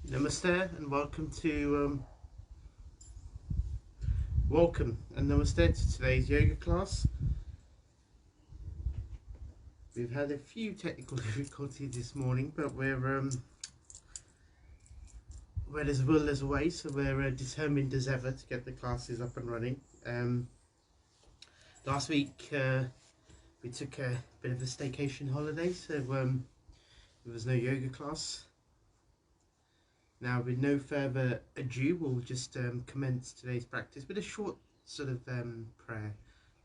Namaste and welcome and namaste to today's yoga class. We've had a few technical difficulties this morning, but we're where there's a will there's a way, so we're determined as ever to get the classes up and running. Last week we took a bit of a staycation holiday, so there was no yoga class. Now, with no further ado, we'll just commence today's practice with a short sort of prayer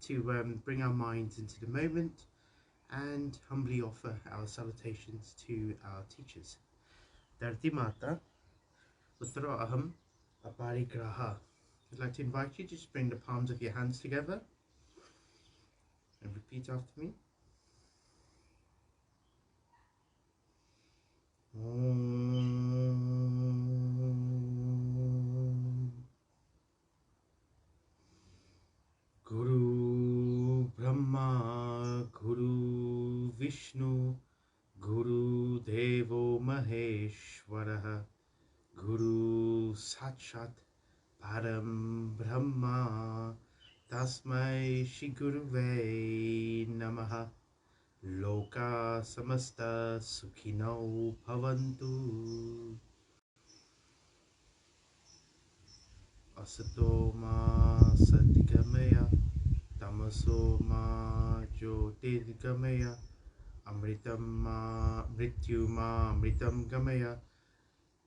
to bring our minds into the moment and humbly offer our salutations to our teachers. Dharti Mata, Uttara Aham, Aparigraha. I'd like to invite you to just bring the palms of your hands together and repeat after me. Guru Brahma, Guru Vishnu, Guru Devo Maheshwaraha, Guru Sakshat Param Brahma, Tasmai Shri Guruve Namaha. Loka Samasta Sukhino Bhavantu. Asato Ma Satgamaya, Tamaso Ma Jyotirgamaya, Amritam Ma Mrityu Ma Mritam Gamaya,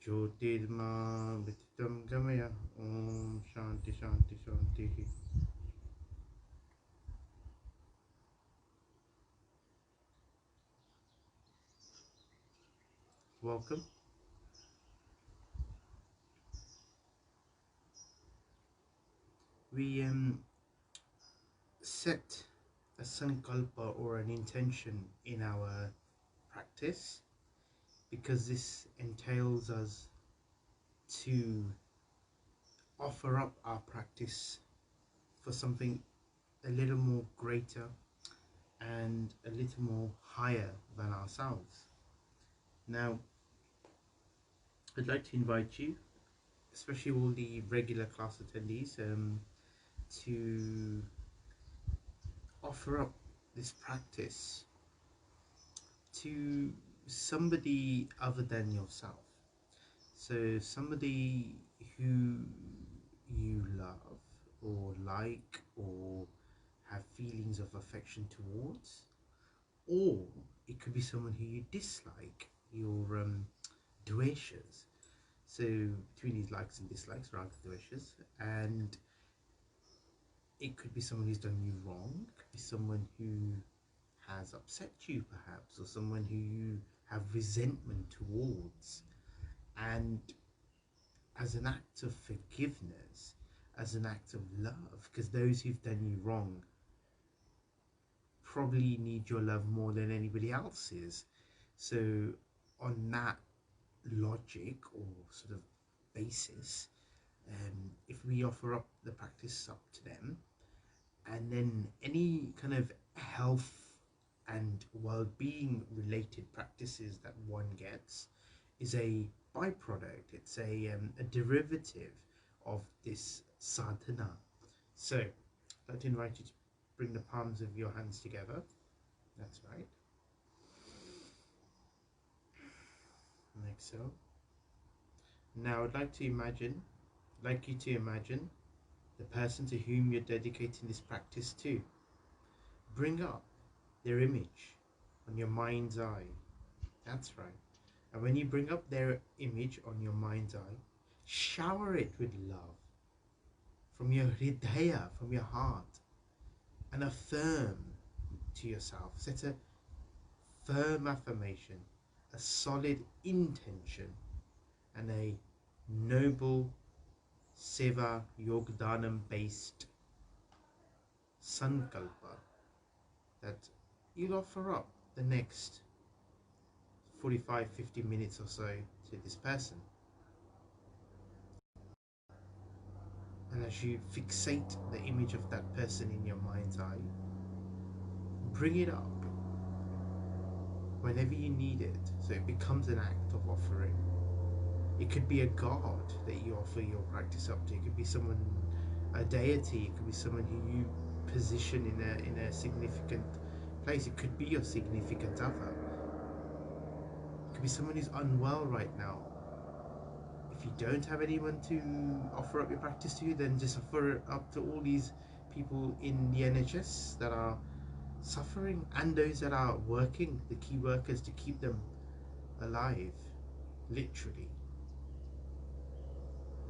Jyotirma Mritam Gamaya. Om Shanti Shanti Shanti. Welcome. We set a sankalpa or an intention in our practice because this entails us to offer up our practice for something a little more greater and a little more higher than ourselves. Now, I'd like to invite you, especially all the regular class attendees, to offer up this practice to somebody other than yourself. So somebody who you love or like or have feelings of affection towards, or it could be someone who you dislike, your dveshas. So between these likes and dislikes, raga dveshas, and it could be someone who's done you wrong, it could be someone who has upset you perhaps, or someone who you have resentment towards. And as an act of forgiveness, as an act of love, because those who've done you wrong probably need your love more than anybody else's. So on that logic or sort of basis, if we offer up the practice up to them, and then any kind of health and well-being related practices that one gets is a byproduct, it's a derivative of this sadhana. So I'd like to invite you to bring the palms of your hands together. That's right. Like so. Now I'd like you to imagine the person to whom you're dedicating this practice to. Bring up their image on your mind's eye. That's right. And when you bring up their image on your mind's eye, shower it with love from your hridaya, from your heart, and affirm to yourself. Set a firm affirmation, a solid intention, and a noble seva yogdanam based sankalpa that you'll offer up the next 45-50 minutes or so to this person. And as you fixate the image of that person in your mind's eye, bring it up whenever you need it, so it becomes an act of offering. It could be a god that you offer your practice up to. It could be someone, a deity. It could be someone who you position in a significant place. It could be your significant other. It could be someone who's unwell right now. If you don't have anyone to offer up your practice to, then just offer it up to all these people in the NHS that are suffering, and those that are working, the key workers, to keep them alive, literally.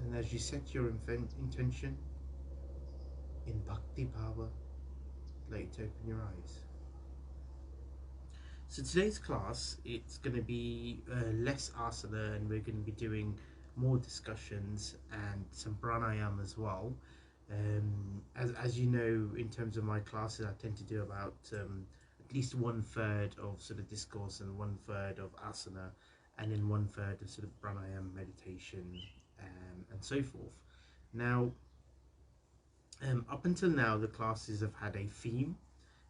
And as you set your intention in bhakti power, let open your eyes. So today's class, it's going to be less asana, and we're going to be doing more discussions and some pranayama as well. As you know, in terms of my classes, I tend to do about at least 1/3 of sort of discourse and 1/3 of asana, and then 1/3 of sort of pranayama, meditation, and so forth. Now, up until now, the classes have had a theme.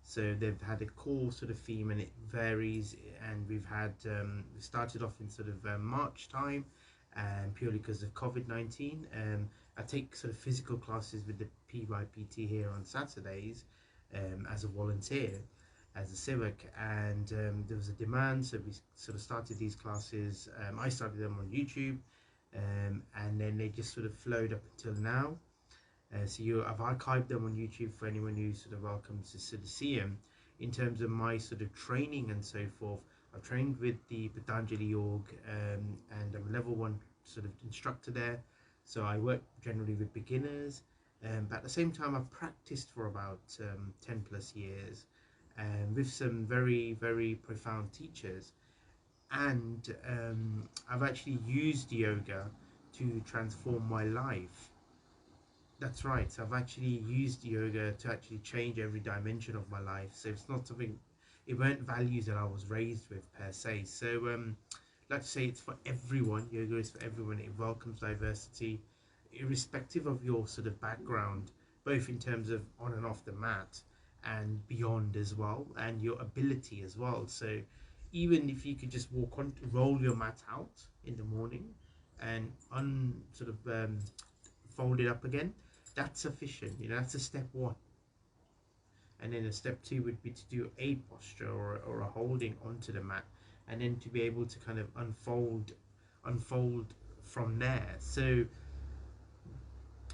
So they've had a core sort of theme, and it varies. And we've had we started off in sort of March time, purely because of COVID-19. I take sort of physical classes with the PYPT here on Saturdays as a volunteer, as a civic, and there was a demand, so we sort of started these classes. I started them on YouTube, and then they just sort of flowed up until now. I've archived them on YouTube for anyone who's sort of welcome to sort of see them. In terms of my sort of training and so forth, I've trained with the Patanjali Yoga, and I'm a level 1 sort of instructor there. So I work generally with beginners, but at the same time I've practiced for about 10 plus years with some very, very profound teachers. And I've actually used yoga to transform my life. That's right. So I've actually used yoga to actually change every dimension of my life. So it's not something, it weren't values that I was raised with per se. So like to say, it's for everyone. Yoga is for everyone. It welcomes diversity, irrespective of your sort of background, both in terms of on and off the mat and beyond as well, and your ability as well. So even if you could just walk on, roll your mat out in the morning and fold it up again, that's sufficient. That's a step 1. And then a step 2 would be to do a posture or a holding onto the mat, and then to be able to kind of unfold from there. So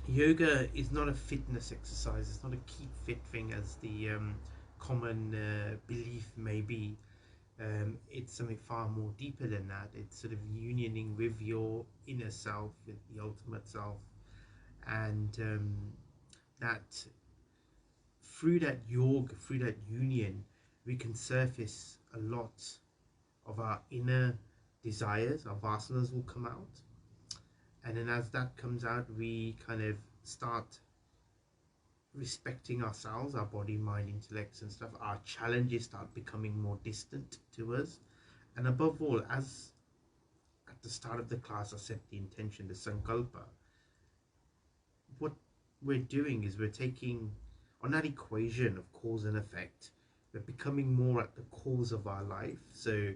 yoga is not a fitness exercise. It's not a keep fit thing, as the common belief may be. It's something far more deeper than that. It's sort of unioning with your inner self, with the ultimate self, and that through that yoga, through that union, we can surface a lot of our inner desires. Our vasanas will come out, and then as that comes out, we kind of start respecting ourselves, our body, mind, intellects and stuff. Our challenges start becoming more distant to us, and above all, as at the start of the class I set the intention, the sankalpa, what we're doing is we're taking on that equation of cause and effect, we're becoming more at the cause of our life. So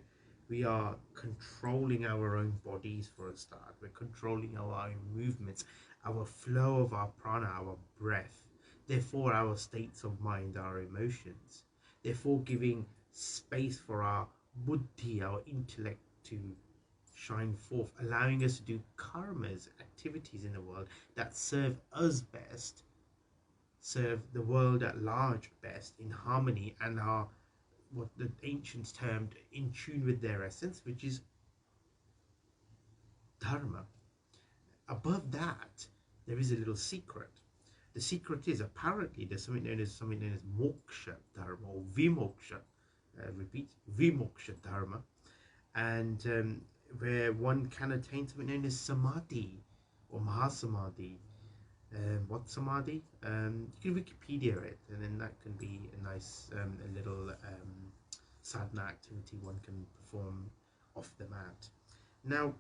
we are controlling our own bodies for a start. We're controlling our own movements, our flow of our prana, our breath, therefore our states of mind, our emotions, therefore giving space for our buddhi, our intellect, to shine forth, allowing us to do karmas, activities in the world that serve us best, serve the world at large best, in harmony, and are what the ancients termed in tune with their essence, which is dharma. Above that, there is a little secret. The secret is, apparently there's something known as moksha dharma, or vimoksha. Repeat, vimoksha dharma, and where one can attain something known as samadhi or mahasamadhi. What samadhi? You can Wikipedia it, and then that can be a nice a little sadhana activity one can perform off the mat. Now,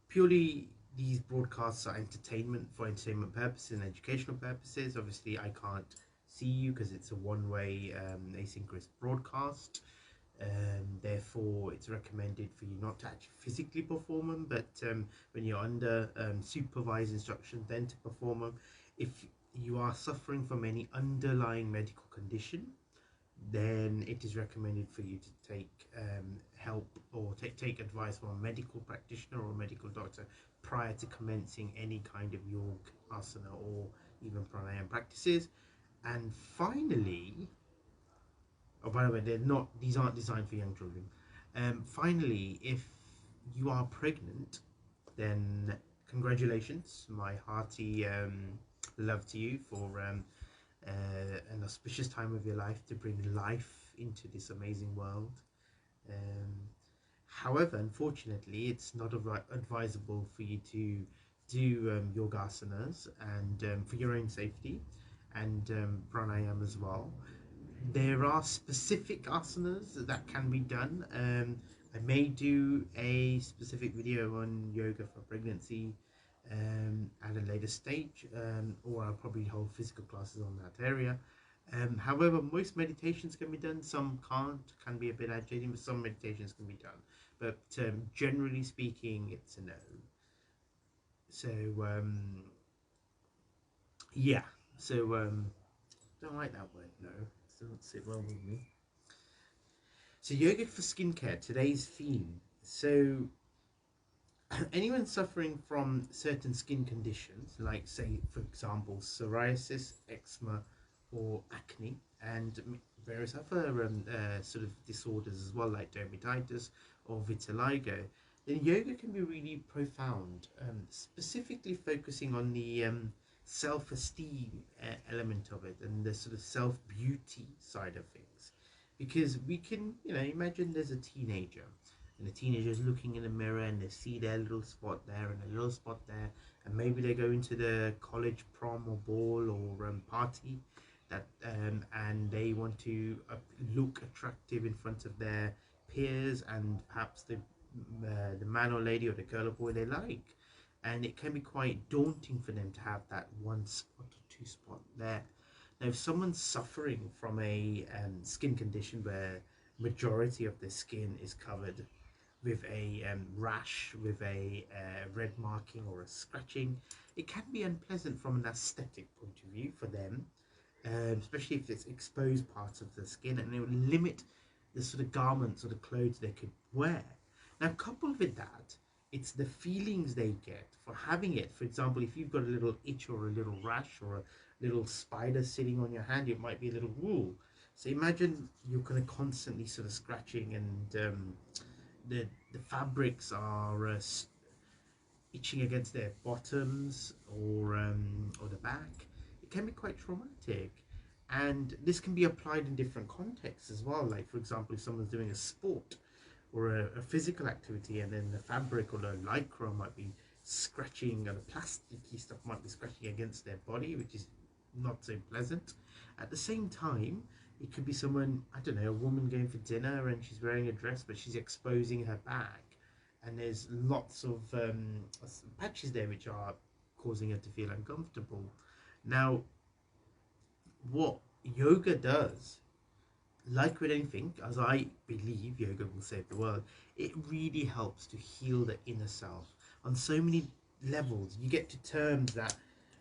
purely these broadcasts are for entertainment purposes and educational purposes. Obviously I can't see you because it's a one-way asynchronous broadcast. Therefore, it's recommended for you not to actually physically perform them, but when you're under supervised instruction, then to perform them. If you are suffering from any underlying medical condition, then it is recommended for you to take help or take advice from a medical practitioner or a medical doctor prior to commencing any kind of yoga, asana, or even pranayama practices. And finally, oh, by the way, these aren't designed for young children. Finally, if you are pregnant, then congratulations, my hearty love to you for an auspicious time of your life to bring life into this amazing world. Um, However, unfortunately, it's not advisable for you to do yogasanas and for your own safety and pranayama as well. There are specific asanas that can be done. I may do a specific video on yoga for pregnancy at a later stage, or I'll probably hold physical classes on that area. However, most meditations can be done, some can't, can be a bit agitating, but some meditations can be done. But generally speaking, it's a no. So, yeah, so don't like that word, no. It doesn't sit well with me. So yoga for skincare, today's theme. So anyone suffering from certain skin conditions, like say for example psoriasis, eczema, or acne, and various other sort of disorders as well, like dermatitis or vitiligo, then yoga can be really profound, specifically focusing on the self-esteem element of it and the sort of self-beauty side of things. Because we can, imagine there's a teenager, and the teenager's looking in the mirror and they see their little spot there and a little spot there, and maybe they go into the college prom or ball or party that and they want to look attractive in front of their peers and perhaps the man or lady or the girl or boy they like, and it can be quite daunting for them to have that one spot or two spot there. Now, if someone's suffering from a skin condition where majority of their skin is covered with a rash, with a red marking or a scratching, it can be unpleasant from an aesthetic point of view for them, especially if it's exposed parts of the skin, and it will limit the sort of garments or the clothes they could wear. Now, coupled with that, it's the feelings they get for having it. For example, if you've got a little itch or a little rash or a little spider sitting on your hand, it might be a little wool. So imagine you're kind of constantly sort of scratching, and the fabrics are itching against their bottoms or the back. It can be quite traumatic, and this can be applied in different contexts as well. Like for example, if someone's doing a sport or a physical activity, and then the fabric or the lycra might be scratching, and the plasticky stuff might be scratching against their body, which is not so pleasant. At the same time, it could be someone, I don't know, a woman going for dinner and she's wearing a dress but she's exposing her back, and there's lots of patches there which are causing her to feel uncomfortable. Now, what yoga does, like with anything, as I believe yoga will save the world, it really helps to heal the inner self on so many levels. You get to terms that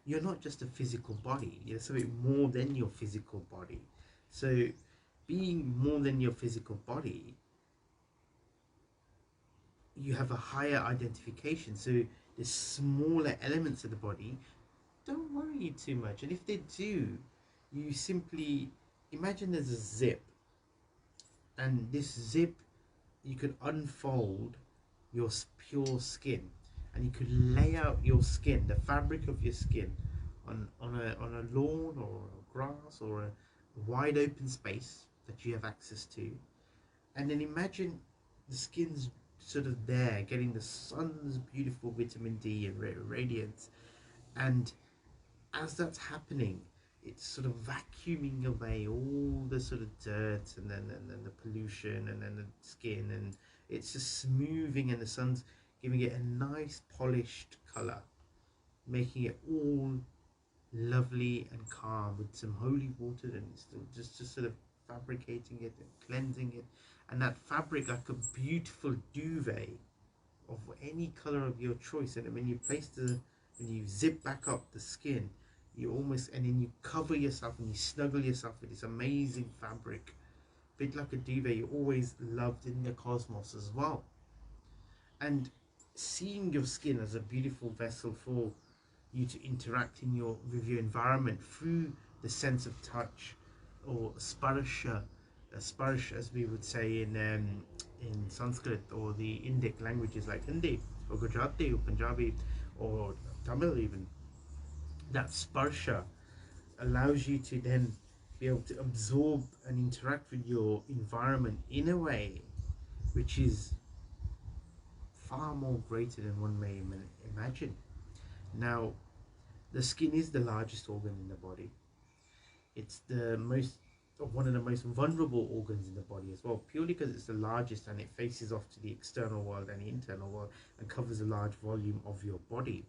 you're not just a physical body, you're something more than your physical body. So being more than your physical body, you have a higher identification. So the smaller elements of the body don't worry you too much, and if they do, you simply imagine there's a zip, and this zip, you could unfold your pure skin, and you could lay out your skin, the fabric of your skin, on a lawn or a grass or a wide open space that you have access to, and then imagine the skin's sort of there getting the sun's beautiful vitamin D and radiance, and as that's happening, it's sort of vacuuming away all the sort of dirt and then the pollution and then the skin, and it's just smoothing, and the sun's giving it a nice polished color, making it all lovely and calm with some holy water, and still just sort of fabricating it and cleansing it, and that fabric like a beautiful duvet of any color of your choice. And when you when you zip back up the skin, you almost, and then you cover yourself and you snuggle yourself with this amazing fabric, bit like a duvet you always loved in the cosmos as well. And seeing your skin as a beautiful vessel for you to interact in your with your environment through the sense of touch, or sparsha, as we would say in Sanskrit or the Indic languages like Hindi or Gujarati or Punjabi or Tamil even. That sparsha allows you to then be able to absorb and interact with your environment in a way which is far more greater than one may imagine. Now, the skin is the largest organ in the body. It's the most one of the most vulnerable organs in the body as well, purely because it's the largest and it faces off to the external world and the internal world and covers a large volume of your body.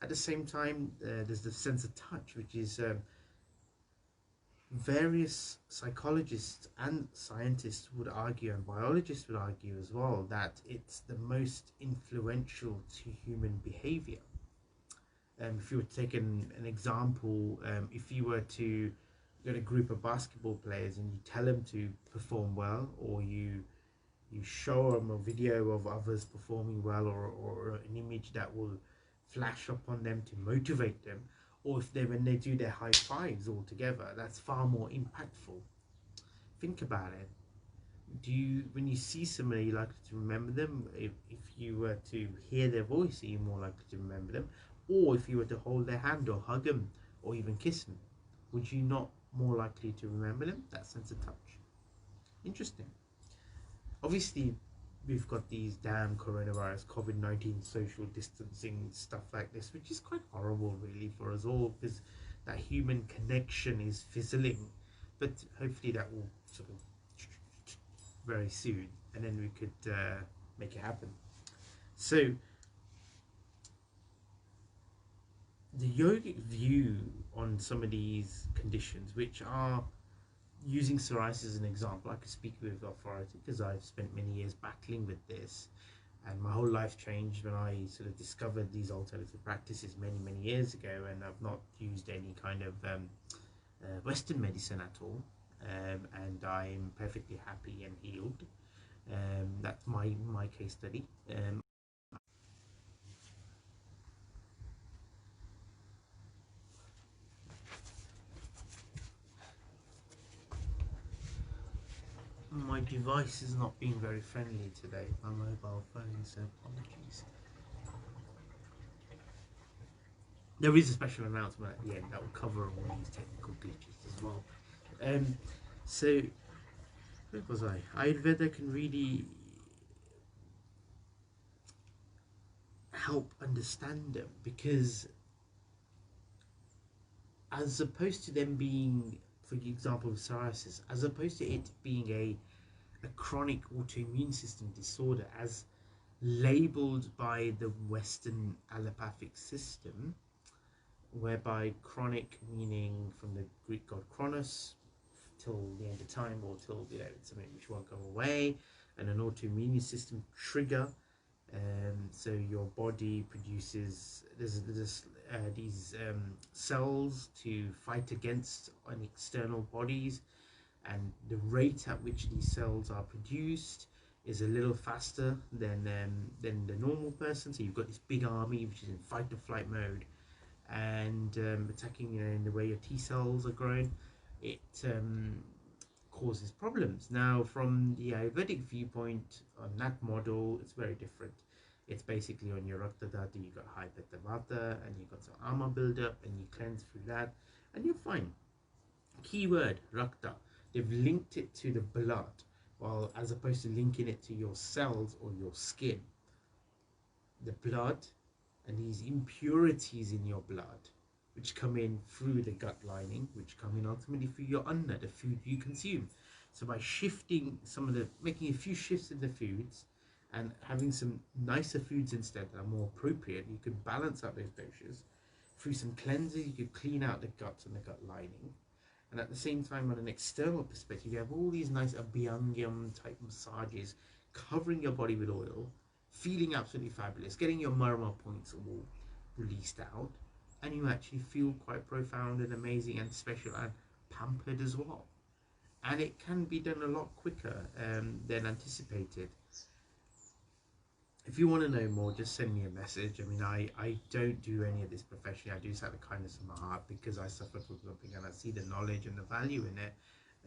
At the same time, there's the sense of touch, which is various psychologists and scientists would argue, and biologists would argue as well, that it's the most influential to human behavior. If you were to take an example, if you were to get a group of basketball players and you tell them to perform well, or you show them a video of others performing well, or an image that will flash up on them to motivate them, or if they when they do their high fives all together, that's far more impactful. Think about it. Do you, when you see somebody, you likely to remember them? If you were to hear their voice, are you more likely to remember them? Or if you were to hold their hand or hug them or even kiss them, would you not more likely to remember them? That sense of touch. Interesting. Obviously, we've got these damn coronavirus, COVID-19 social distancing stuff like this, which is quite horrible really for us all, because that human connection is fizzling. But hopefully that will sort of very soon, and then we could make it happen. So the yogic view on some of these conditions, which are, using psoriasis as an example, I could speak with authority because I've spent many years battling with this, and my whole life changed when I sort of discovered these alternative practices many years ago, and I've not used any kind of Western medicine at all, and I'm perfectly happy and healed. That's my case study. My device is not being very friendly today, my mobile phone, so apologies. There is a special announcement at the end that will cover all these technical glitches as well. Um, so, where was I? Ayurveda can really help understand them, because as opposed to them being, for example, with psoriasis, as opposed to it being a chronic autoimmune system disorder as labeled by the Western allopathic system, whereby chronic meaning from the Greek god Kronos, till the end of time, or till it's something which won't go away, and an autoimmune system trigger. So your body produces these cells to fight against an external bodies, and the rate at which these cells are produced is a little faster than the normal person. So you've got this big army which is in fight or flight mode, and attacking in the way your T cells are grown. It causes problems. Now, from the Ayurvedic viewpoint, on that model, it's very different. It's basically on your Rakta Dhatu, you got high Pitta Vata, and you got some Ama buildup, and you cleanse through that, and you're fine. Keyword Rakta. They've linked it to the blood, while as opposed to linking it to your cells or your skin. The blood and these impurities in your blood, which come in through the gut lining, which come in ultimately through your anna, the food you consume. So by shifting making a few shifts in the foods and having some nicer foods instead that are more appropriate, you could balance out those doshas. Through some cleanses, you could clean out the guts and the gut lining. And at the same time, on an external perspective, you have all these nice Abhyangam type massages, covering your body with oil, feeling absolutely fabulous, getting your marma points all released out, and you actually feel quite profound and amazing and special and pampered as well. And it can be done a lot quicker than anticipated. If you want to know more, just send me a message. I mean, I don't do any of this professionally. I do this out of the kindness of my heart because I suffered from something and I see the knowledge and the value in it.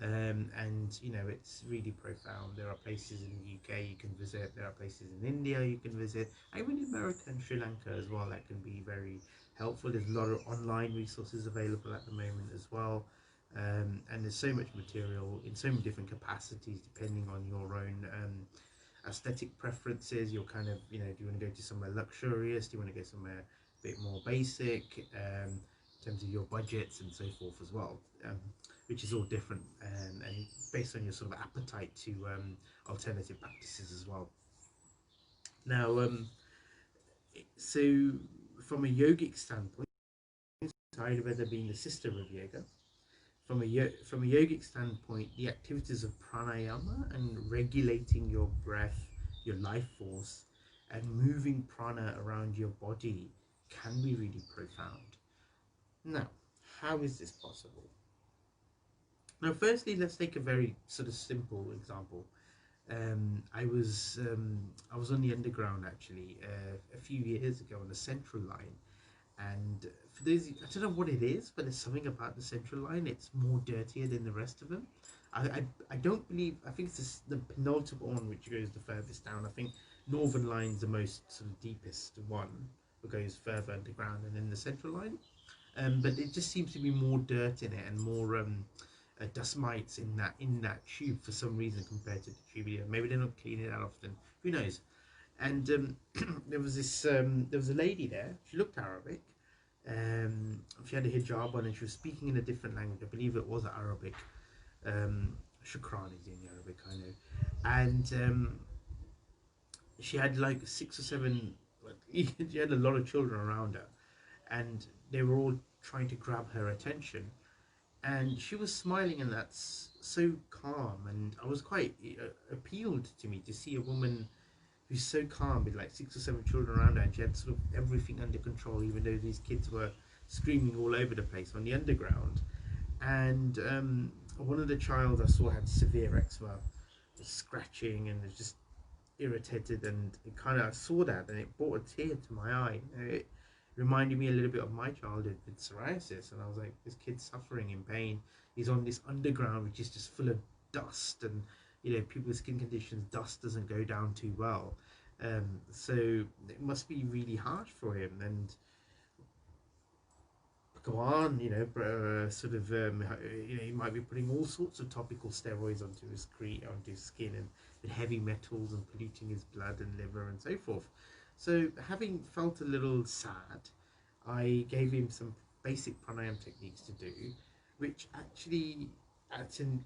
And you know, it's really profound. There are places in the UK you can visit. There are places in India you can visit. Even in America and Sri Lanka as well. That can be very helpful. There's a lot of online resources available at the moment as well. And there's so much material in so many different capacities depending on your own aesthetic preferences. You're kind of, you know, do you want to go to somewhere luxurious, do you want to go somewhere a bit more basic, in terms of your budgets and so forth as well, which is all different, and based on your sort of appetite to alternative practices as well. Now so from a yogic standpoint, Ayurveda being the sister of yoga, from a yogic standpoint, the activities of pranayama and regulating your breath, your life force, and moving prana around your body can be really profound. Now, how is this possible? Now, firstly, let's take a very sort of simple example. I was on the underground actually a few years ago on the Central Line, and for those, I don't know what it is, but there's something about the Central Line. It's more dirtier than the rest of them. I don't believe. I think it's the penultimate one which goes the furthest down. I think Northern Line's the most sort of deepest one, that goes further underground, and then the Central Line. But it just seems to be more dirt in it and more dust mites in that tube for some reason compared to the tube here. Maybe they don't clean it that often. Who knows? And there was a lady there. She looked Arabic. She had a hijab on and she was speaking in a different language. I believe it was Arabic. Shukran is in Arabic, I know. And she had like 6 or 7. She had a lot of children around her, and they were all trying to grab her attention. And she was smiling, and that's so calm. And I was quite appealed to me to see a woman who's so calm with like 6 or 7 children around her, and she had sort of everything under control, even though these kids were screaming all over the place on the underground. And one of the child I saw had severe eczema, was scratching and was just irritated, and it kind of, I saw that and it brought a tear to my eye. It reminded me a little bit of my childhood with psoriasis, and I was like, this kid's suffering in pain. He's on this underground which is just full of dust, and you know, people with skin conditions, dust doesn't go down too well. So it must be really harsh for him. And go on, you know, you know, he might be putting all sorts of topical steroids onto his skin, and with heavy metals and polluting his blood and liver and so forth. So having felt a little sad, I gave him some basic pranayama techniques to do, which actually, at an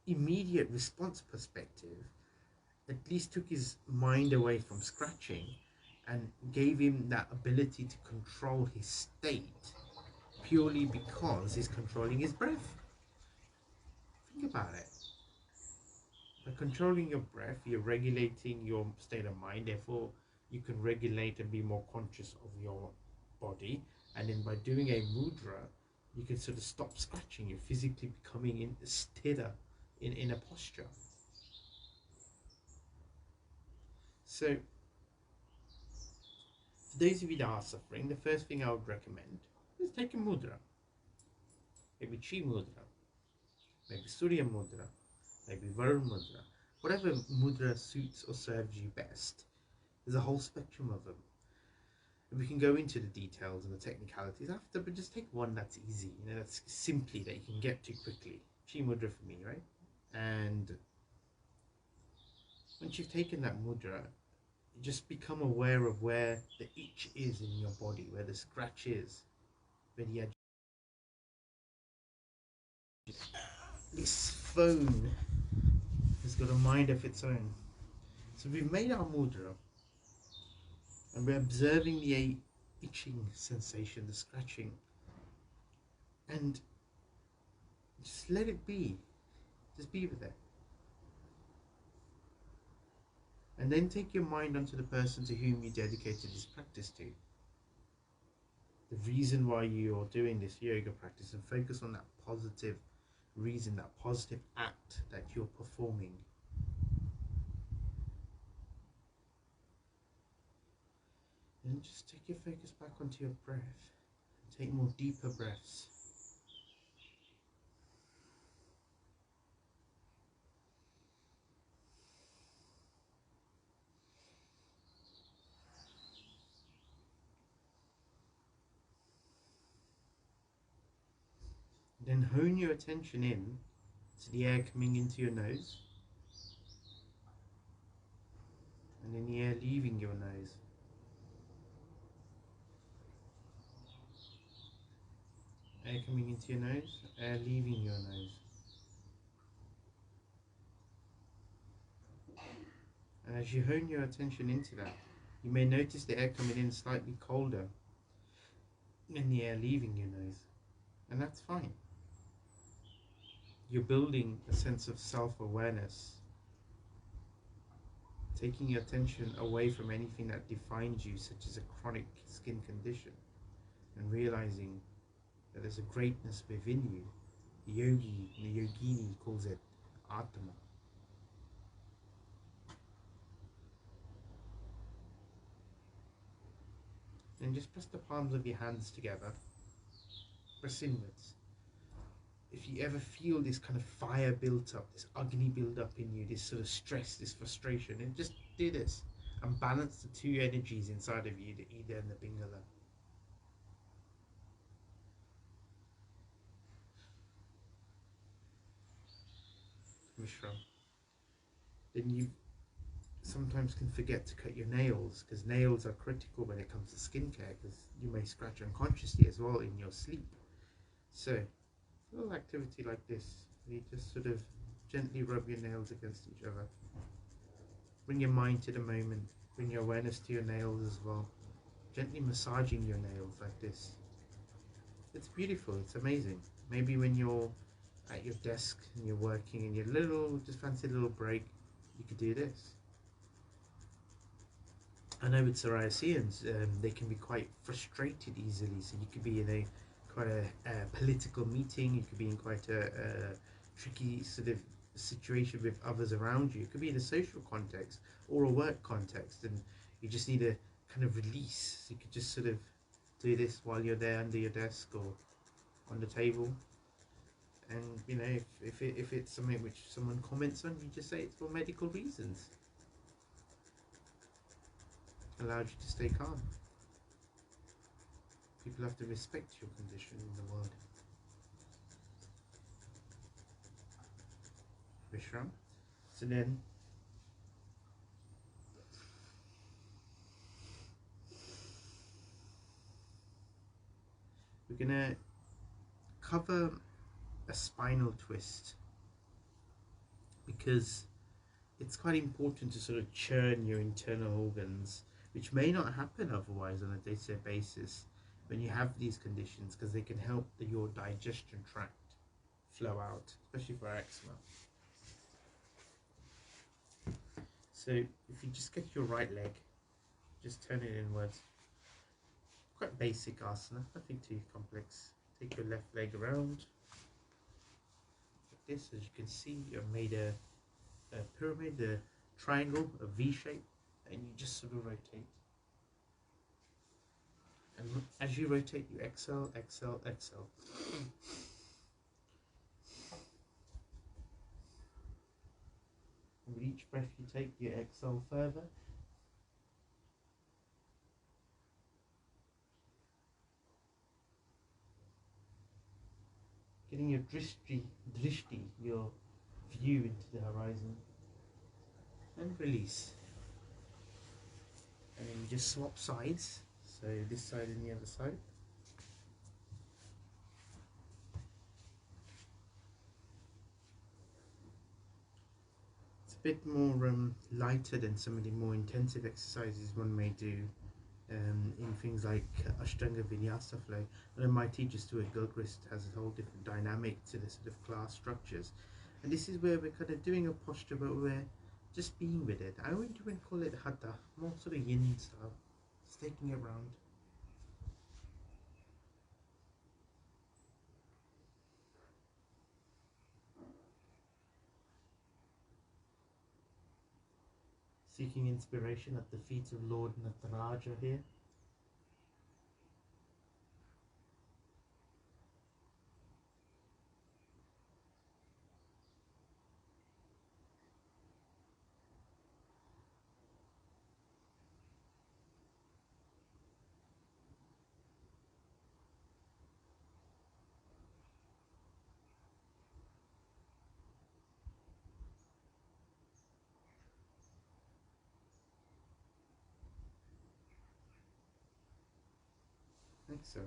immediate response perspective, at least took his mind away from scratching and gave him that ability to control his state purely because he's controlling his breath. Think about it. By controlling your breath, you're regulating your state of mind, therefore you can regulate and be more conscious of your body. And then by doing a mudra, you can sort of stop scratching. You're physically becoming steadier in a posture. So for those of you that are suffering, the first thing I would recommend is take a mudra. Maybe Chi mudra, maybe Surya mudra, maybe Varun mudra. Whatever mudra suits or serves you best. There's a whole spectrum of them. And we can go into the details and the technicalities after, but just take one that's easy, you know, that's simply that you can get to quickly. Chi mudra for me, right? And once you've taken that mudra, you just become aware of where the itch is in your body, where the scratch is, where the this phone has got a mind of its own. So we've made our mudra, and we're observing the itching sensation, the scratching. And Just let it be. Just be with it. And then take your mind onto the person to whom you dedicated this practice to. The reason why you're doing this yoga practice, and focus on that positive reason, that positive act that you're performing. And just take your focus back onto your breath. Take more deeper breaths. Then hone your attention in to the air coming into your nose, and then the air leaving your nose. Air coming into your nose, air leaving your nose. And as you hone your attention into that, you may notice the air coming in slightly colder than the air leaving your nose. And that's fine. You're building a sense of self-awareness, taking your attention away from anything that defines you, such as a chronic skin condition, and realizing that there's a greatness within you. The yogi and the yogini calls it Atma. And just press the palms of your hands together. Press inwards. If you ever feel this kind of fire built up, this agni build up in you, this sort of stress, this frustration, and just do this and balance the two energies inside of you, the Ida and the Pingala. Vishram. Then you sometimes can forget to cut your nails, because nails are critical when it comes to skincare, because you may scratch unconsciously as well in your sleep. So a little activity like this, you just sort of gently rub your nails against each other. Bring your mind to the moment, bring your awareness to your nails as well, gently massaging your nails like this. It's beautiful, it's amazing. Maybe when you're at your desk and you're working and you're just fancy a little break, you could do this. I know with psoriasians, they can be quite frustrated easily, so you could be in quite a political meeting, you could be in quite a tricky sort of situation with others around you. It could be in a social context or a work context, and you just need a kind of release. So you could just sort of do this while you're there under your desk or on the table. And you know, if it's something which someone comments on, you just say it's for medical reasons. Allows you to stay calm. People have to respect your condition in the world. Vishram. So then we're gonna cover a spinal twist, because it's quite important to sort of churn your internal organs, which may not happen otherwise on a day-to-day basis when you have these conditions, because they can help your digestion tract flow out, especially for eczema. So if you just get your right leg, just turn it inwards. Quite basic asana, nothing too complex. Take your left leg around like this. As you can see, I've made a pyramid, a triangle, a V shape, and you just sort of rotate. And as you rotate, you exhale, exhale, exhale. And with each breath you take, you exhale further. Getting your drishti, your view into the horizon. And release. And then you just swap sides. So this side and the other side. It's a bit more lighter than some of the more intensive exercises one may do in things like Ashtanga Vinyasa flow. And then my teacher Stuart Gilchrist has a whole different dynamic to the sort of class structures. And this is where we're kind of doing a posture, but we're just being with it. I wouldn't call it Hatha, more sort of yin style, just taking it around. Seeking inspiration at the feet of Lord Nataraja here. I think so.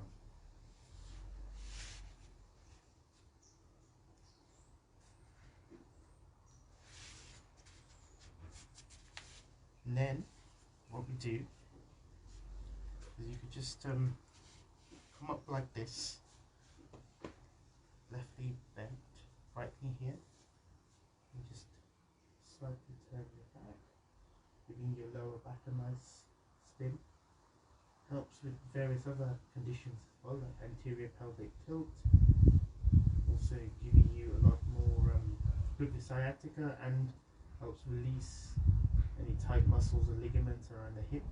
And then what we do is you could just come up like this, left knee bent, right knee here, and just slightly turn your back, giving your lower back a nice spin. Helps with various other conditions as well, like anterior pelvic tilt, also giving you a lot more good sciatica, and helps release any tight muscles or ligaments around the hip.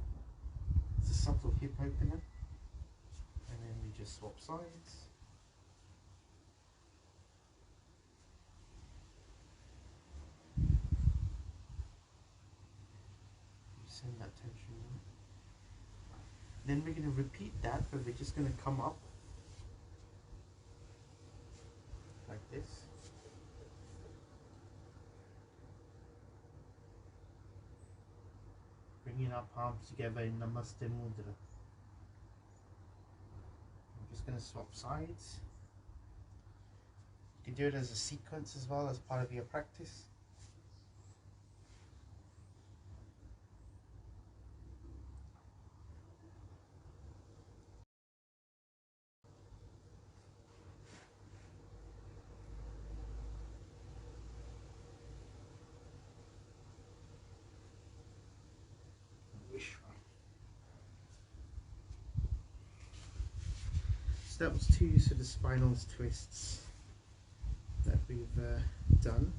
It's a subtle hip opener. And then we just swap sides. Send that tension in. Then we're going to repeat that, but we're just going to come up like this. Bringing our palms together in Namaste Mudra. I'm just going to swap sides. You can do it as a sequence as well, as part of your practice. So that was two sort of spinal twists that we've done.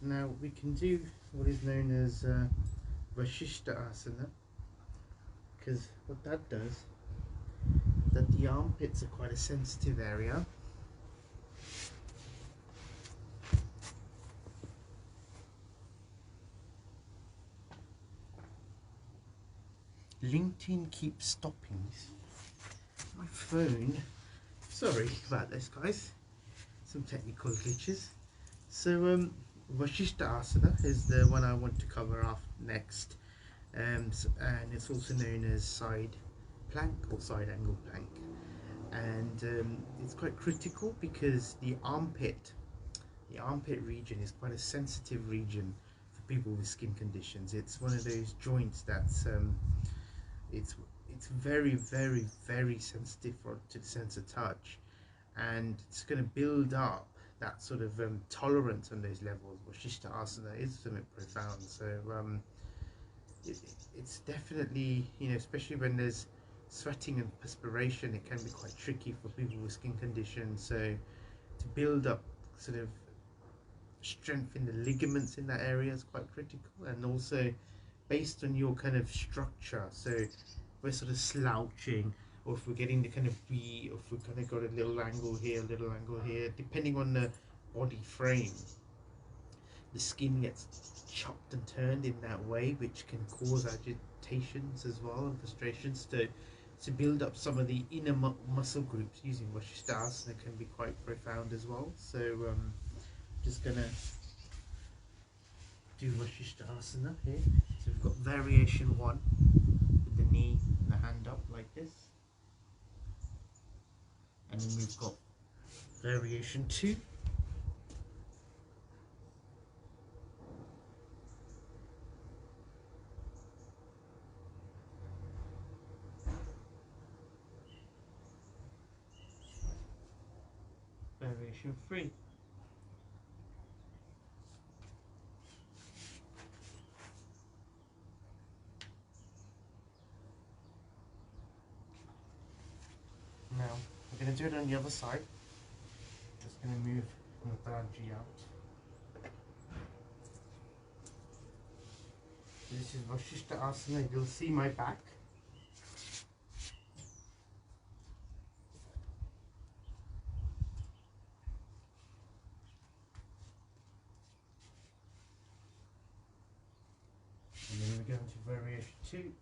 Now we can do what is known as Vashishta Asana, because what that does, that the armpits are quite a sensitive area. LinkedIn keeps stopping my phone. Sorry about this, guys. Some technical glitches. So Vashishta Asana is the one I want to cover off next, and it's also known as side plank or side angle plank, and it's quite critical because the armpit region is quite a sensitive region for people with skin conditions. It's one of those joints that's it's very sensitive to the sense of touch, and it's going to build up that sort of tolerance on those levels. Vashishta Asana is something profound. So it's definitely, you know, especially when there's sweating and perspiration, it can be quite tricky for people with skin conditions. So to build up sort of strength in the ligaments in that area is quite critical, and also based on your kind of structure. So if we're sort of slouching, or if we're getting the kind of V, or if we've kind of got a little angle here, a little angle here, depending on the body frame, the skin gets chopped and turned in that way, which can cause agitations as well and frustrations. To build up some of the inner muscle groups using Vashishta Asana can be quite profound as well. So just gonna do Vashishta Asana here. So we've got variation 1 with the knee and the hand up like this, and then we've got variation 2. variation 3. Now, we're going to do it on the other side. Just going to move Mataji out. This is Vashishta Asana. You'll see my back. And then we go into variation 2.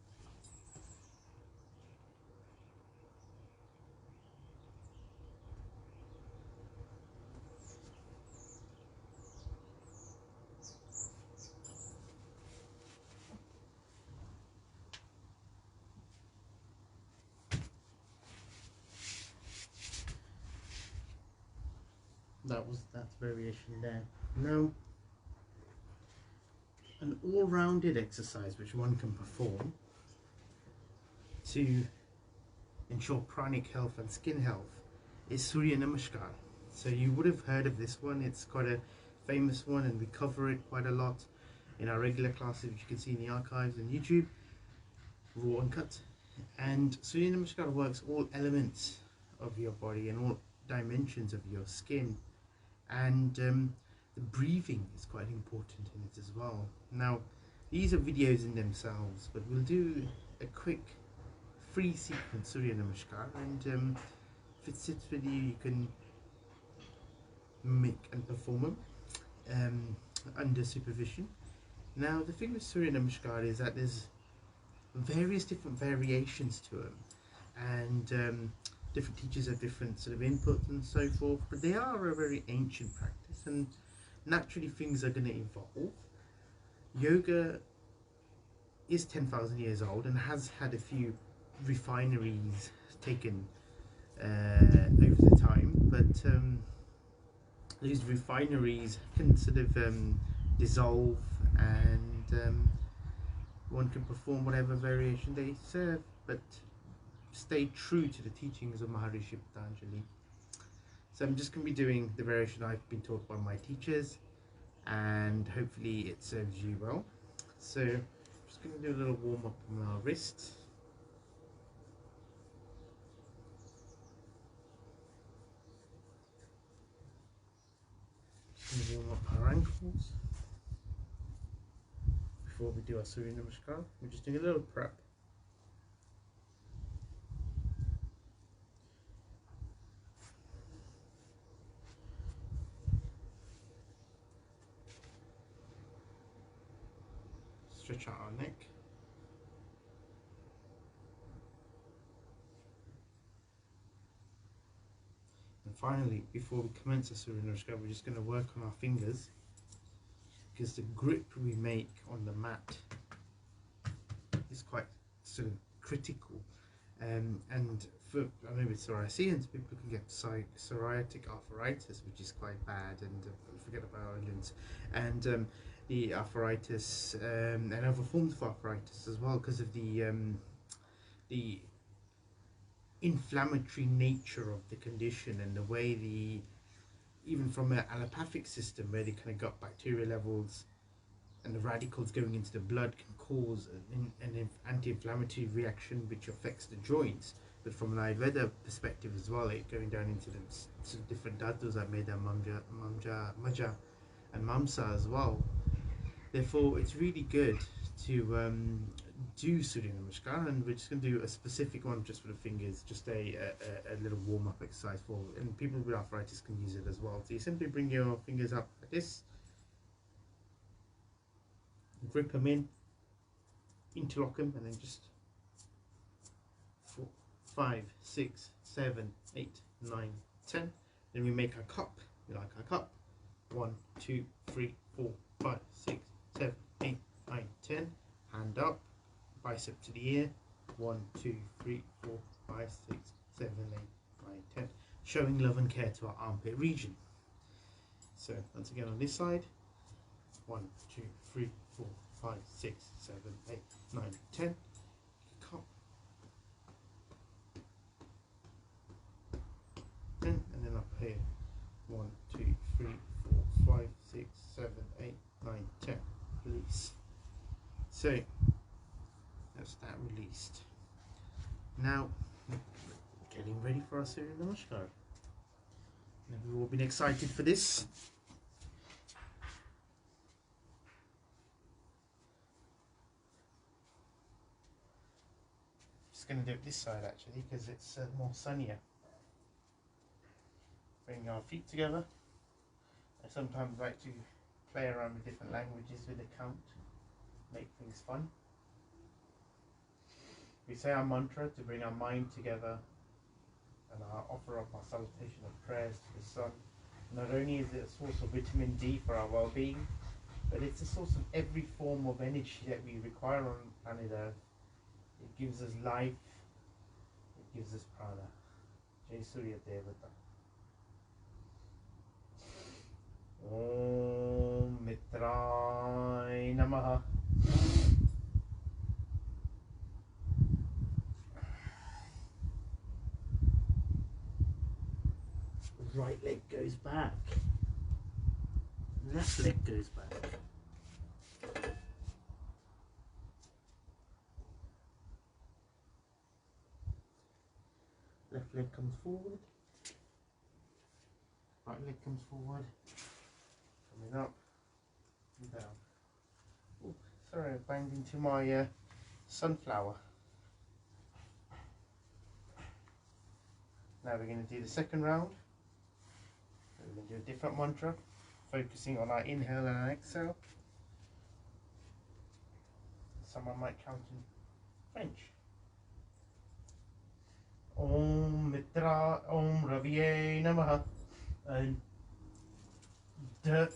That's variation there. Now, an all-rounded exercise which one can perform to ensure pranic health and skin health is Surya Namaskar. So you would have heard of this one. It's quite a famous one, and we cover it quite a lot in our regular classes, which you can see in the archives on YouTube, raw and cut. And Surya Namaskar works all elements of your body and all dimensions of your skin, and the breathing is quite important in it as well. Now, these are videos in themselves, but we'll do a quick free sequence Surya Namaskar, and if it sits with you, you can make and perform them under supervision. Now, the thing with Surya Namaskar is that there's various different variations to them, and different teachers have different sort of input and so forth, but they are a very ancient practice, and naturally things are going to evolve. Yoga is 10,000 years old and has had a few refineries taken over the time, but these refineries can sort of dissolve, and one can perform whatever variation they serve, but stay true to the teachings of Maharishi Patanjali. So I'm just going to be doing the variation I've been taught by my teachers, and hopefully it serves you well. So I'm just going to do a little warm up on our wrists. Just going to warm up our ankles before we do our Surya Namaskar. We're just doing a little prep. Stretch out our neck. And finally, before we commence the Surya Namaskar, we're just going to work on our fingers, because the grip we make on the mat is quite sort of critical. And for, I know with psoriasians, people can get psoriatic arthritis, which is quite bad, and forget about islands, and the arthritis and other forms of arthritis as well, because of the inflammatory nature of the condition, and the way even from an allopathic system, where the kind of gut bacteria levels and the radicals going into the blood can cause an anti-inflammatory reaction which affects the joints. But from an Ayurveda perspective as well, it going down into the sort of different dhatus like Meda, Maja and Mamsa as well. Therefore, it's really good to do Surya Namaskar, and we're just going to do a specific one just for the fingers, just a little warm-up exercise for, and people with arthritis can use it as well. So you simply bring your fingers up like this, grip them in, interlock them, and then just 4, 5, 6, 7, 8, 9, 10. Then we make a cup. We like our cup. 1, 2, 3, 4, 5, 6, 7, 8, 9, 10. Hand up, bicep to the ear. 1, 2, 3, 4, 5, 6, 7, 8, 9, 10. Showing love and care to our armpit region. So once again on this side. 1, 2, 3, 4, 5, 6, 7, 8, 9, 10. Cup. 10, and then up here. 1, So that's that released. Now, getting ready for our Surya Namaskar. Have you all been excited for this? Just going to do it this side actually because it's more sunnier. Bring our feet together. I sometimes like to play around with different languages with the count, make things fun. We say our mantra to bring our mind together, and I offer up our salutation of prayers to the sun. Not only is it a source of vitamin D for our well-being, but it's a source of every form of energy that we require on planet Earth. It gives us life, it gives us prana. Jai Surya Devata. Om Mitrai Namaha. Right leg goes back. Left leg goes back. Left leg comes forward. Right leg comes forward. Coming up and down. Oh, sorry, I banged into my sunflower. Now we're going to do the second round. We're going to do a different mantra, focusing on our inhale and our exhale. Someone might count in French. Om Mitra Om Raviye Namaha. And the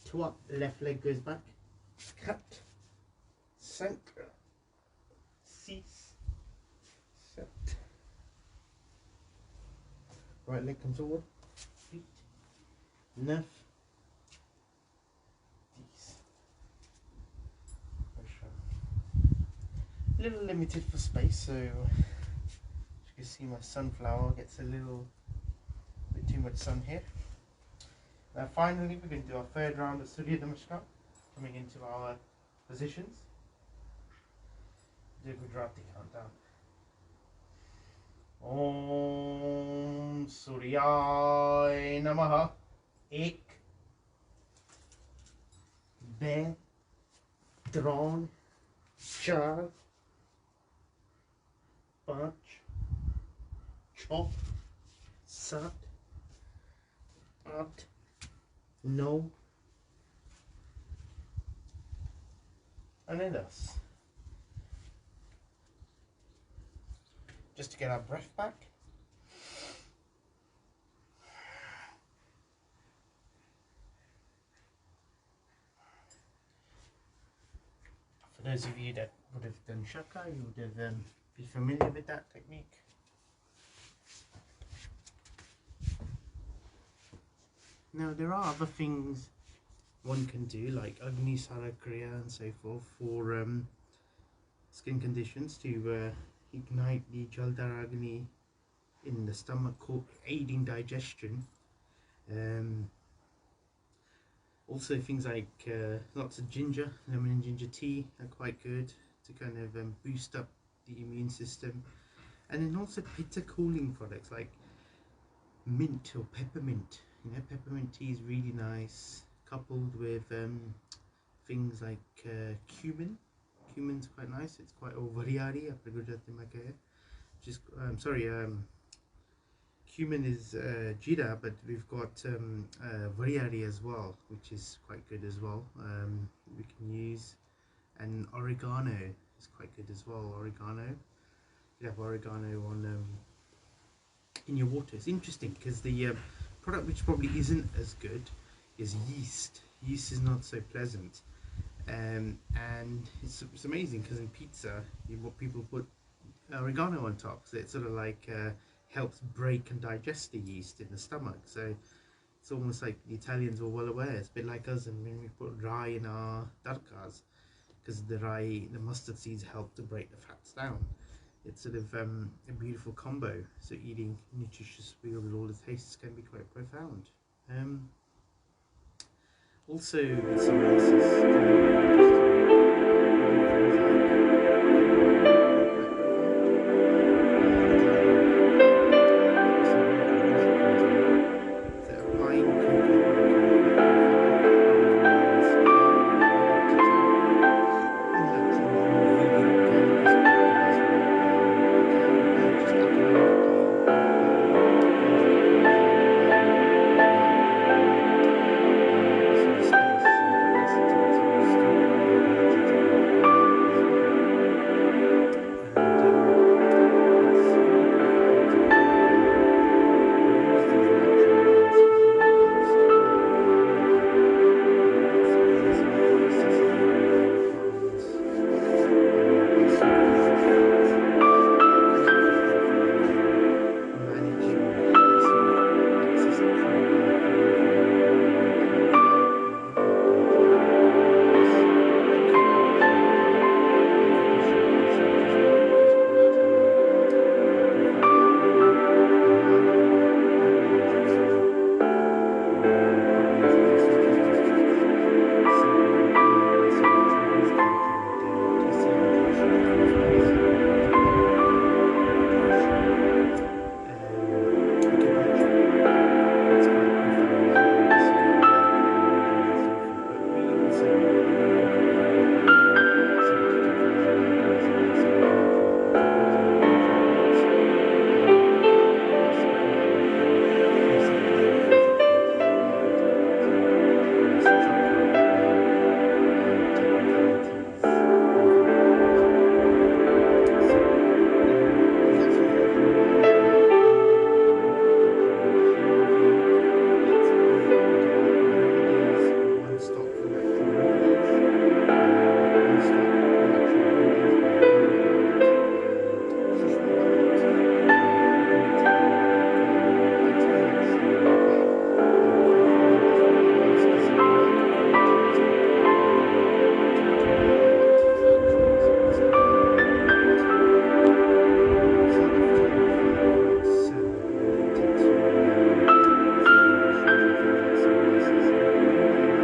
to up, left leg goes back. Cut. Center. Cease. Set. Right leg comes forward. Feet. 9. 10. A little limited for space, so as you can see my sunflower gets a little bit too much sun here. Now finally we're going to do our third round of Surya Namaskar, coming into our positions. Do a Gujarati countdown. Om Suryaya Namaha. 1 2 3 4 5 6 7 8 9 and then us. Just to get our breath back. For those of you that would have done Shaka, you would have be familiar with that technique. Now there are other things one can do, like Agni Sarakriya and so forth, for skin conditions to ignite the Jaldaragni in the stomach, aiding digestion. Also things like lots of ginger, lemon and ginger tea are quite good to kind of boost up the immune system. And then also pitta cooling products like mint or peppermint. You know, peppermint tea is really nice, coupled with things like cumin. Cumin's quite nice. It's quite variari. Which is cumin is jeera, but we've got variari as well, which is quite good as well. We can use, and oregano is quite good as well. Oregano, you have oregano on in your water. It's interesting because the product which probably isn't as good is yeast. Yeast is not so pleasant, and it's amazing because in pizza people put oregano on top, so it sort of like helps break and digest the yeast in the stomach. So it's almost like the Italians were well aware. It's a bit like us, and when we put rye in our tadkas, because the mustard seeds help to break the fats down. It's sort of a beautiful combo. So eating nutritious meal with all the tastes can be quite profound. Also, with psoriasis, can you just things like quite profound. So one of the rules it calls out. So applying coconut milk can be quite profound in removing skin related to natural Ayurvedic kind of perspective as well. You can be purchased economically with things like Amazon, where you have the sort of space and capacity to store the ability to apply it as well. And it's really profound to kind of use these natural means because it really helps calm the body. It really brings some processes of calmness, also causes heat. It can also help with managing the sort of excess prana flowing from your body and cleansing out your bloodline. Because acupuncture itself as well is quite profound. Even Himalayan aliens or problems of esophageal certain Himalayan sort of tribes come from the East Asian tradition as well. So they do a lot of acupuncture. It's quite profound as well with the sort of remedies and so forth. But we also know that the yoga developed around 72,000 AD, and there's some cool acupuncture class of around 3,000 years ago that even developed various chakra technicalities within it as well. So there's also the Himalayan yoga called Healing. It's called One Stop for Natural Remedies. One Stop Natural Remedies by Guru Bhagat and Shushma Bhagat. Coconut Ayurvedic vitamins in the UK. The full version is really nice because the milk content is quite light actually, so it's not it's not often fibers related to skin issues and things like psoriasis, and we've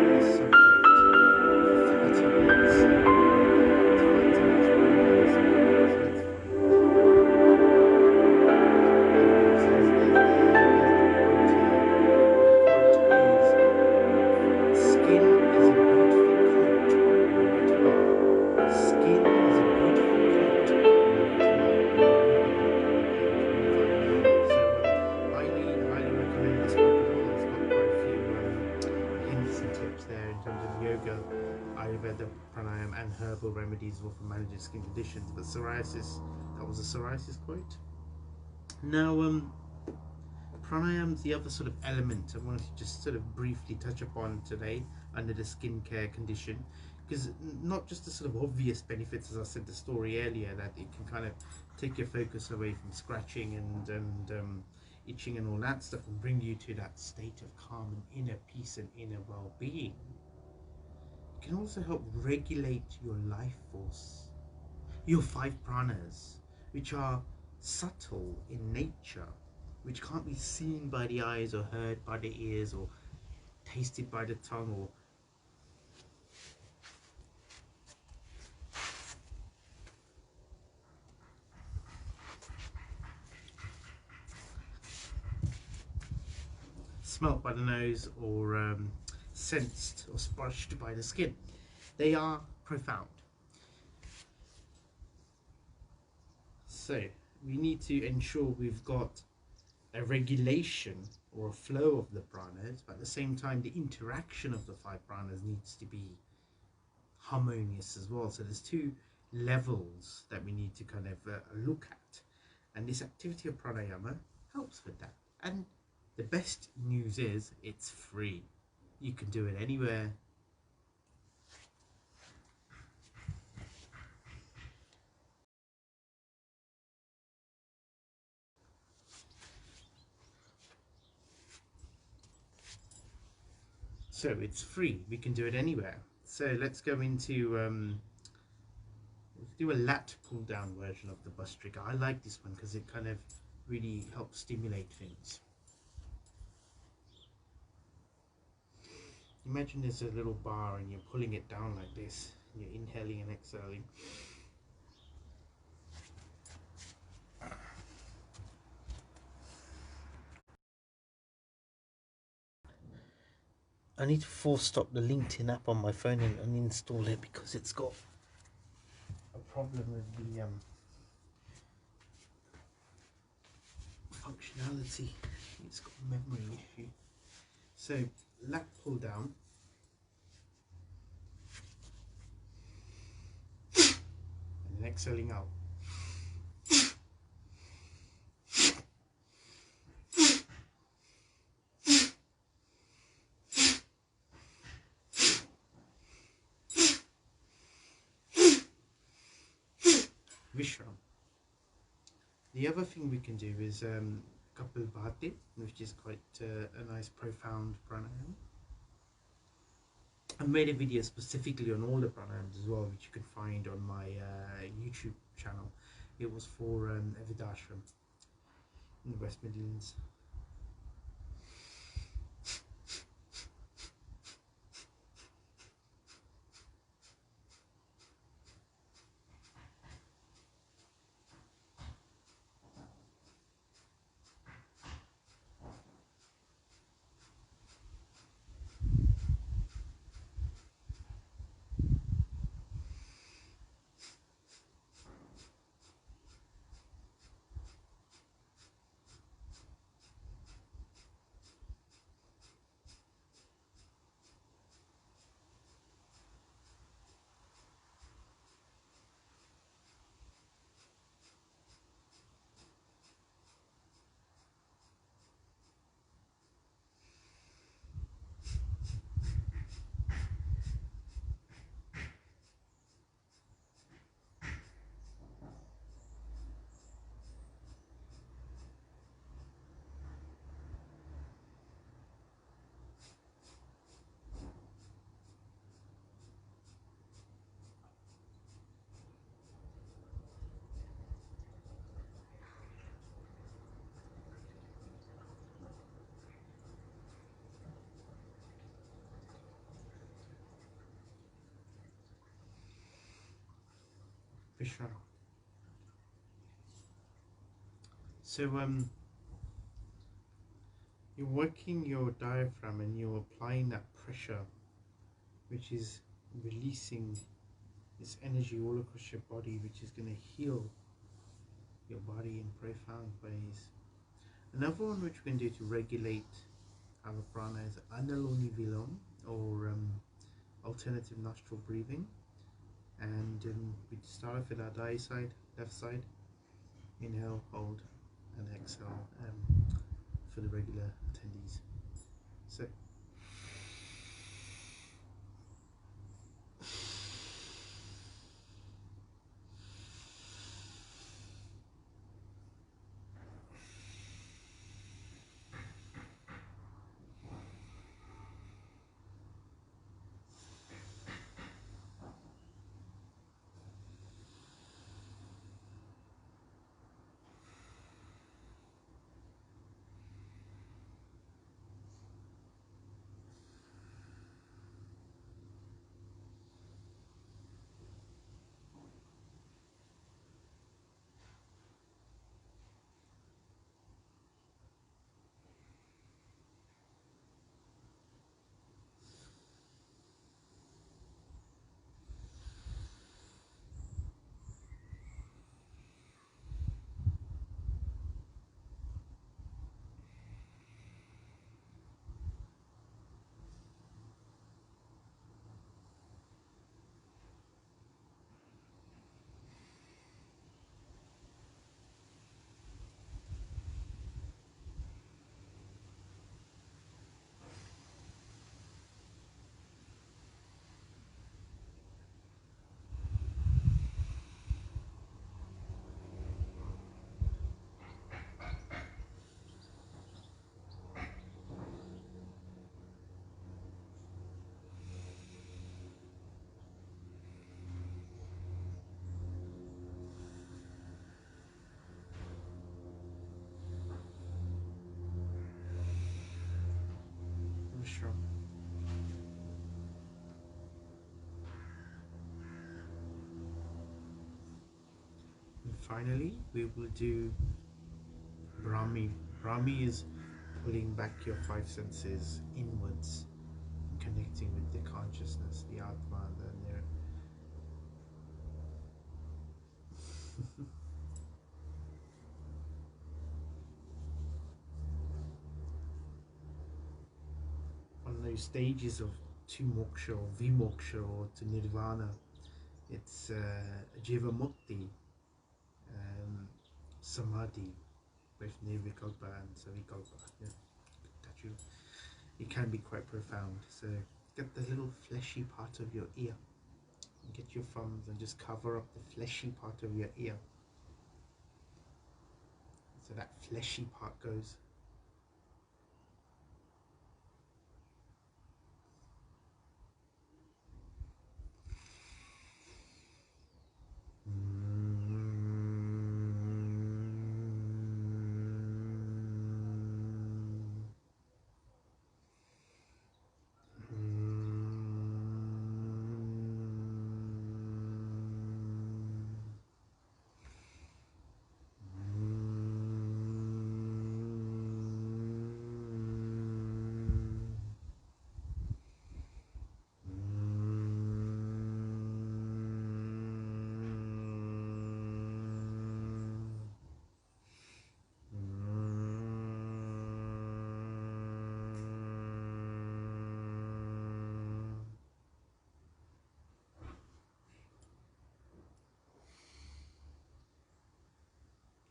been around this subject for 30 minutes, so it's fine to let you go now. So let's find. Okay, so there's the quote here. The quote is skin is a beautiful coat, wear it well. Skin is a beautiful coat, wear it well. Narendra on page 159. So highly recommend this book as well. It's got quite a few hints and tips there in terms of yoga, Ayurveda, pranayam, and herbal remedies as well for managing skin conditions. But psoriasis, that was a psoriasis quote. Now, pranayam's the other sort of element I wanted to just sort of briefly touch upon today under the skincare condition, because not just the sort of obvious benefits, as I said the story earlier, that it can kind of take your focus away from scratching and itching and all that stuff and bring you to that state of calm and inner peace and inner well-being. It can also help regulate your life force, your five pranas, which are subtle in nature, which can't be seen by the eyes or heard by the ears or tasted by the tongue or smelt by the nose or sensed or splashed by the skin. They are profound. So we need to ensure we've got a regulation or a flow of the pranas, but at the same time the interaction of the five pranas needs to be harmonious as well. So there's two levels that we need to kind of look at, and this activity of pranayama helps with that. And the best news is it's free. You can do it anywhere. So it's free. We can do it anywhere. So let's go into let's do a lat pull down version of the Bhastrika. I like this one because it kind of really helps stimulate things. imagine there's a little bar and you're pulling it down like this. You're inhaling and exhaling. I need to force stop the LinkedIn app on my phone and uninstall it because it's got a problem with the functionality. It's got a memory issue. So lat pull down and then exhaling out. Vishram. The other thing we can do is Kapalbhati, which is quite a nice profound pranayam. I made a video specifically on all the pranayams as well, which you can find on my YouTube channel. It was for Avidashram in the West Midlands. Vishram. So you're working your diaphragm and you're applying that pressure, which is releasing this energy all across your body, which is going to heal your body in profound ways. Another one which we can do to regulate our prana is Analoni Vilom, or alternative nostril breathing. And we start off with our diet side, left side. Inhale, hold, and exhale for the regular attendees. So finally, we will do Brahmi. Brahmi is pulling back your five senses inwards, connecting with the consciousness, the Atma, the Nir. On those stages of to moksha or vimoksha or to nirvana, it's jiva mukti, samadhi, with nirvikalpa and savikalpa. Yeah, that you, it can be quite profound. So get the little fleshy part of your ear, and get your thumbs and just cover up the fleshy part of your ear, so that fleshy part goes.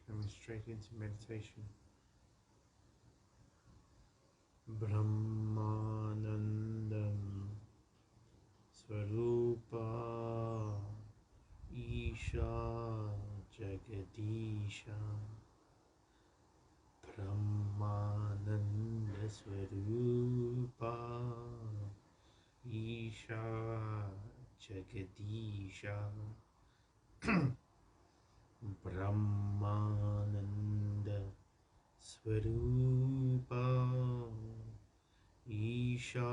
Coming straight into meditation. Brahmanandam Swarupa Isha Jagadisha. Brahmananda Swarupa Isha Jagadisha. Brahmananda Swarupa Isha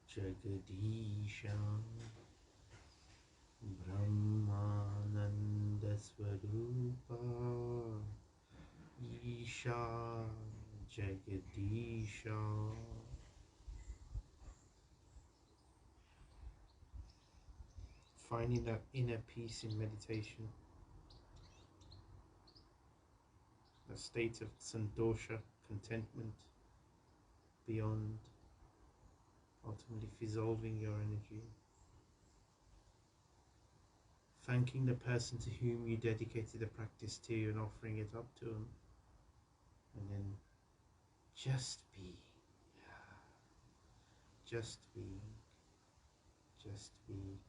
Jagadisha. Brahmananda Swarupa Isha Jagadisha. Finding that inner peace in meditation, a state of santosha, contentment, beyond ultimately dissolving your energy. Thanking the person to whom you dedicated the practice to and offering it up to them. And then just be, just be, just be.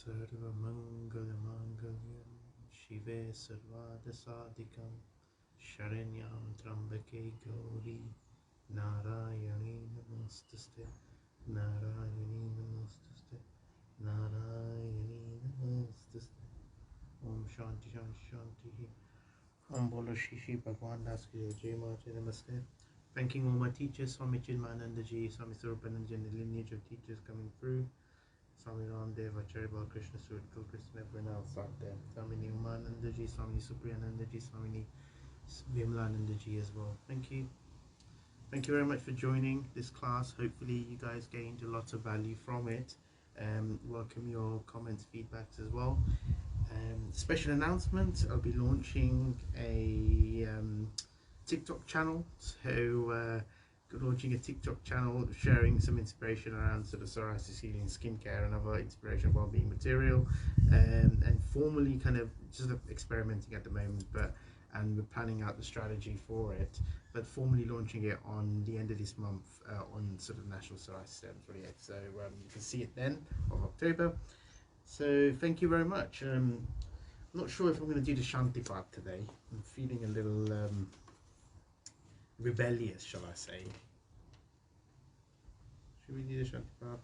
Sarvamangalamangayam Shive Sarvadasadikam Sharinyam Trambake Gauri Narayani Namastuste Narayani Namastuste Narayani Namastuste Om Shanti Shanti Shanti Om Bolo Shishi Bhagwan Das Ki Jai Mata Namaste. Thanking all my teachers, Swami Chinmayanandaji, Swami Swarupanandaji, and the lineage of teachers coming through. Swami Ramdev, Acharya Balkrishna Surat, Krishna, everyone else out there. Swami Umanandaji, Swami Supriyanandaji, Swami Vimlanandaji as well. Thank you. Thank you very much for joining this class. Hopefully you guys gained a lot of value from it. Welcome your comments, feedbacks as well. Special announcement, I'll be launching a TikTok channel. So launching a TikTok channel sharing some inspiration around sort of psoriasis healing, skincare and other inspiration well-being material, and formally kind of just experimenting at the moment, and we're planning out the strategy for it, but formally launching it on the end of this month on sort of National Psoriasis Day 28th. So you can see it then of October. So thank you very much. I'm not sure if I'm going to do the Shanti part today. I'm feeling a little rebellious, shall I say. Should we do the Shanti part?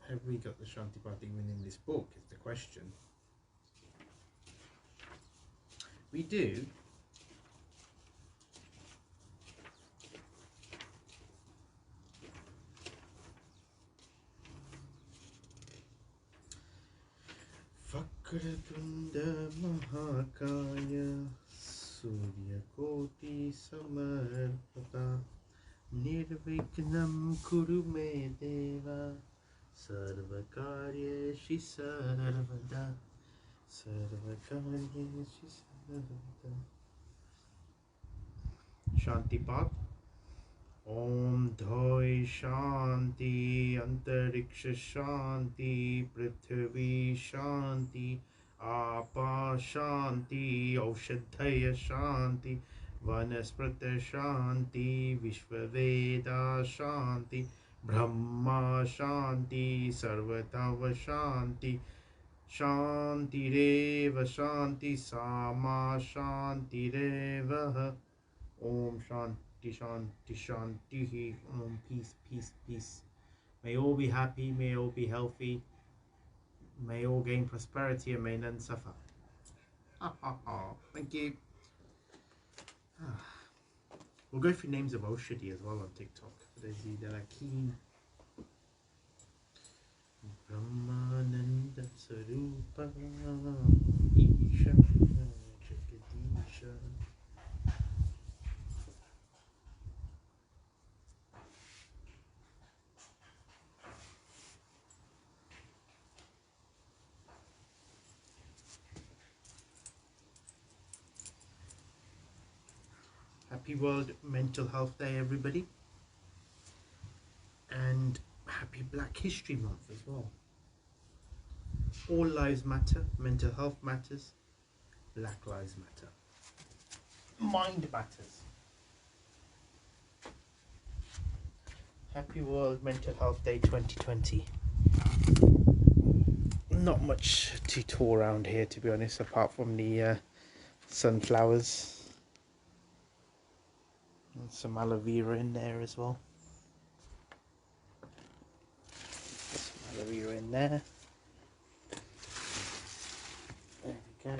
Have we got the Shanti part even in this book is the question. We do. Vakratunda Mahakaya Surya Koti Samarpata Nirvignam Kuru Me Deva Sarvakaryeshi Sarvada Sarvakaryeshi Sarvada. Shanti Path. Om Dhoi Shanti Antariksha Shanti Prithvi Shanti Apa Shanti Aushadhaya Shanti Vanasprata Shanti Vishvaveda Shanti Brahma Shanti Sarvatava Shanti Shanti Reva Shanti Sama Shanti Reva. Om Shanti Shanti Shanti. Om peace, peace, peace. May all be happy, may all be healthy, may all gain prosperity, and may none suffer. Thank you. We'll go through names of Oshadi as well on TikTok for those of you that are keen. Brahmananda Sarupa Isha Jagadisha. Happy World Mental Health Day, everybody. And happy Black History Month as well. All lives matter, mental health matters, Black lives matter. Mind matters. Happy World Mental Health Day 2020. Not much to tour around here, to be honest, apart from the sunflowers. And some aloe vera in there as well. Some aloe vera in there. There we go.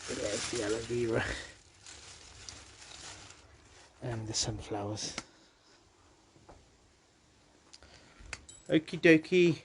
There's the aloe vera. And the sunflowers. Okie dokie.